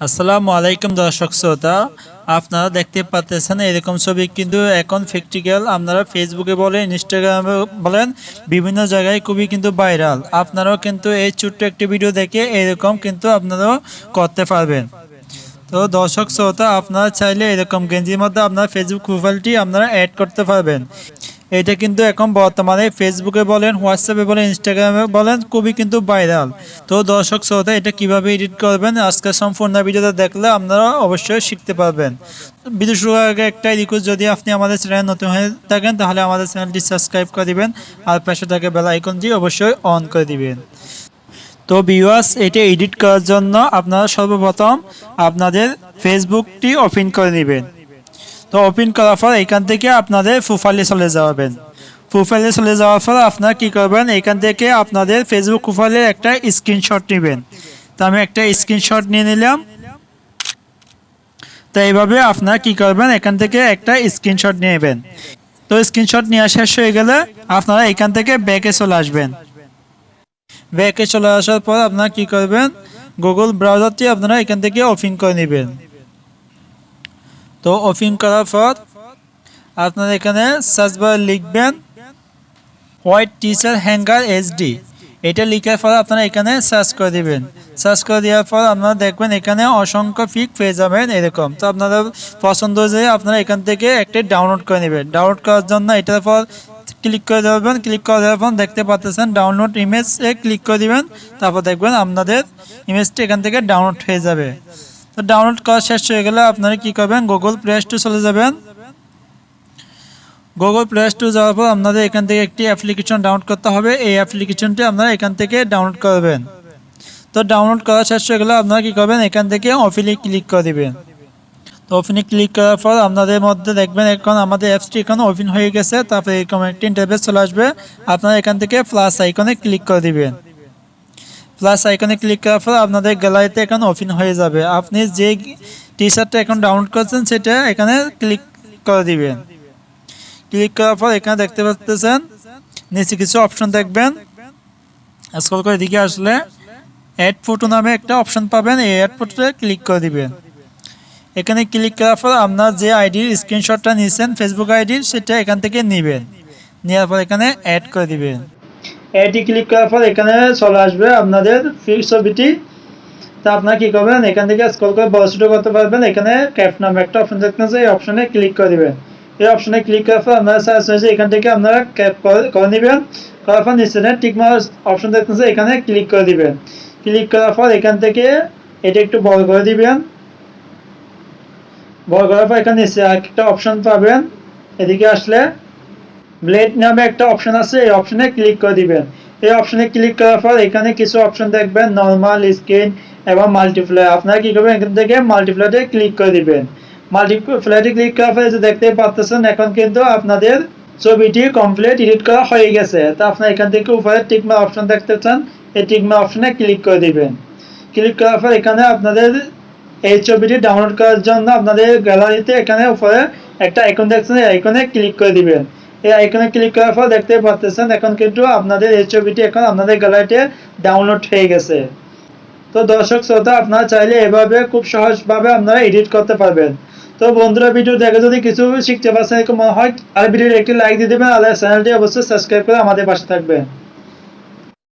আসসালামু আলাইকুম দর্শক শ্রোতা, আপনারা দেখতে পাচ্ছেন এরকম ছবি কিন্তু এখন প্র্যাকটিক্যাল আপনারা ফেসবুকে বলেন, ইনস্টাগ্রামে বলেন, বিভিন্ন জায়গায় খুবই কিন্তু ভাইরাল। আপনারাও কিন্তু এই ছোট্ট একটি ভিডিও দেখে এরকম কিন্তু আপনারাও করতে পারবেন। তো দর্শক শ্রোতা, আপনারা চাইলে এরকম গেঞ্জির মধ্যে আপনার ফেসবুক প্রোফাইলটি আপনারা অ্যাড করতে পারবেন। এটা কিন্তু এখন বর্তমানে ফেসবুকে বলেন, হোয়াটসঅ্যাপে বলেন, ইনস্টাগ্রামে বলেন, খুবই কিন্তু ভাইরাল। তো দর্শক শ্রোতা, এটা কিভাবে এডিট করবেন আজকে সম্পূর্ণ ভিডিওটা দেখলে আপনারা অবশ্যই শিখতে পারবেন। ভিডিও শুরুর আগে একটাই রিকোয়েস্ট, যদি আপনি আমাদের চ্যানেল নতুন হয়ে থাকেন তাহলে আমাদের চ্যানেলটি সাবস্ক্রাইব করে দিবেন আর পাশে থাকা বেল আইকনটি অবশ্যই অন করে দিবেন। তো ভিউয়ার্স, এটা এডিট করার জন্য আপনারা সর্বপ্রথম আপনাদের ফেসবুকটি ওপেন করে নেবেন। তো ওপেন করার পর এখান থেকে আপনাদের প্রোফাইলে চলে যাবেন। প্রোফাইলে চলে যাওয়ার পর আপনারা কি করবেন, এখান থেকে আপনাদের ফেসবুক প্রোফাইলের একটা স্ক্রিনশট নেবেন। তো আমি একটা স্ক্রিনশট নিয়ে নিলাম। তো এইভাবে আপনারা কি করবেন, এখান থেকে একটা স্ক্রিনশট নেবেন। তো স্ক্রিনশট নেওয়া শেষ হয়ে গেলে আপনারা এখান থেকে ব্যাকে চলে আসবেন। ব্যাকে চলে আসার পর আপনারা কি করবেন, গুগল ব্রাউজারটি আপনারা এখান থেকে ওপেন করে নেবেন। তো ওপেন করার পর আপনারা এখানে সার্চ বারে লিখবেন হোয়াইট টিচার হ্যাঙ্গার এইচডি। এটা লিখার পর আপনারা এখানে সার্চ করে দিবেন। সার্চ করে দেওয়ার পর আপনারা দেখবেন এখানে অসংখ্য পিক পেয়ে যাবেন এরকম। তো আপনাদের পছন্দ অনুযায়ী আপনারা এখান থেকে একটি ডাউনলোড করে নেবেন। ডাউনলোড করার জন্য এটার পর ক্লিক করে দেবেন। ক্লিক করে দেওয়ার পর দেখতে পাচ্ছেন ডাউনলোড ইমেজে ক্লিক করে দিবেন। তারপর দেখবেন আপনাদের ইমেজটি এখান থেকে ডাউনলোড হয়ে যাবে। তো ডাউনলোড করা শেষ হয়ে গেলে আপনারা কি করবেন, গুগল প্লে স্টোরে চলে যাবেন। গুগল প্লে স্টোরে যাওয়ার পর আপনাদের এখান থেকে একটি অ্যাপ্লিকেশন ডাউনলোড করতে হবে। এই অ্যাপ্লিকেশনটি আপনারা এখান থেকে ডাউনলোড করবেন। তো ডাউনলোড করা শেষ হয়ে গেলে আপনারা কি করবেন, এখান থেকে ওপেনে ক্লিক করে দিবেন। তো ওপেনে ক্লিক করার পর আপনাদের মধ্যে দেখবেন এখন আমাদের অ্যাপসটি এখন ওপেন হয়ে গেছে। তারপরে এরকম একটি ইন্টারফেস চলে আসবে। আপনারা এখান থেকে প্লাস আইকনে ক্লিক করে দিবেন। প্লাস আইকনে ক্লিক করার পর আপনাদের গ্যালারিতে এখন ওপেন হয়ে যাবে। আপনি যে টি শার্টটা এখন ডাউনলোড করছেন সেটা এখানে ক্লিক করে দিবেন। ক্লিক করার পর এখানে দেখতে পাচ্ছেন নিচে কিছু অপশন দেখবেন। স্ক্রল করে দিকে আসলে অ্যাড ফটো নামে একটা অপশন পাবেন। এই অ্যাড ফটোতে ক্লিক করে দিবেন। এখানে ক্লিক করার পর আপনার যে আইডির স্ক্রিনশটটা নিয়েছেন ফেসবুক আইডির, সেটা এখান থেকে নেবেন। নেওয়ার পর এখানে অ্যাড করে দিবেন। অ্যাডে ক্লিক করার পর এখানে চলে আসবে আপনাদের ফিক্স ছবিটি। তা আপনারা কি করবেন, এখান থেকে স্ক্রল করে বড় ছোট করতে পারবেন। এখানে ক্যাপ নামে একটা অপশন দেখতে পাচ্ছেন, এই অপশনে ক্লিক করে দিবেন। এই অপশনে ক্লিক করার পর আপনারা সার্চ হয়েছে এখান থেকে আপনারা ক্যাপ করে নেবেন। করার পর নিচে টিক মার্ক অপশন দেখতে পাচ্ছেন, এখানে ক্লিক করে দিবেন। ক্লিক করার পর এখান থেকে এটা একটু বড় করে দিবেন। বড় করার পর এখানে নিচে একটা অপশন পাবেন। এদিকে আসলে ব্লেড নামে একটা অপশন আছে, এই অপশনে ক্লিক করে দিবেন। এই অপশনে ক্লিক করার পর এখানে কিছু অপশন দেখবেন, নরমাল, স্ক্রিন এবং মাল্টিপ্লাই। আপনারা কি করবেন, এখান থেকে মাল্টিপ্লাইতে ক্লিক করে দিবেন। মাল্টিপ্লাইতে ক্লিক করার পর যে দেখতে পাচ্ছেন এখন কিন্তু আপনাদের ছবিটি কমপ্লিট এডিট করা হয়ে গেছে। তো আপনারা এখান থেকে উপরে টিকমার্ক অপশন দেখতে পাচ্ছেন, এই টিকমার্ক অপশনে ক্লিক করে দিবেন। ক্লিক করার পর এখানে আপনাদের এই ছবিটি ডাউনলোড করার জন্য আপনাদের গ্যালারিতে এখানে উপরে একটা আইকন দেখছেন, এই আইকনে ক্লিক করে দিবেন। এই আইকনে ক্লিক করার পর দেখতে পাচ্ছেন এখন কিন্তু আপনাদের এই ছবিটি এখন আপনাদের গ্যালারিতে ডাউনলোড হয়ে গেছে। তো দর্শক শ্রোতা, আপনারা চাইলে এভাবে খুব সহজভাবে আপনারা এডিট করতে পারবেন। তো বন্ধুরা, ভিডিও দেখে যদি কিছু শিখতে পারছেন এরকম মনে হয়, আর ভিডিওর একটি লাইক দিয়ে দেবেন, আর চ্যানেলটি অবশ্যই সাবস্ক্রাইব করে আমাদের পাশে থাকবেন।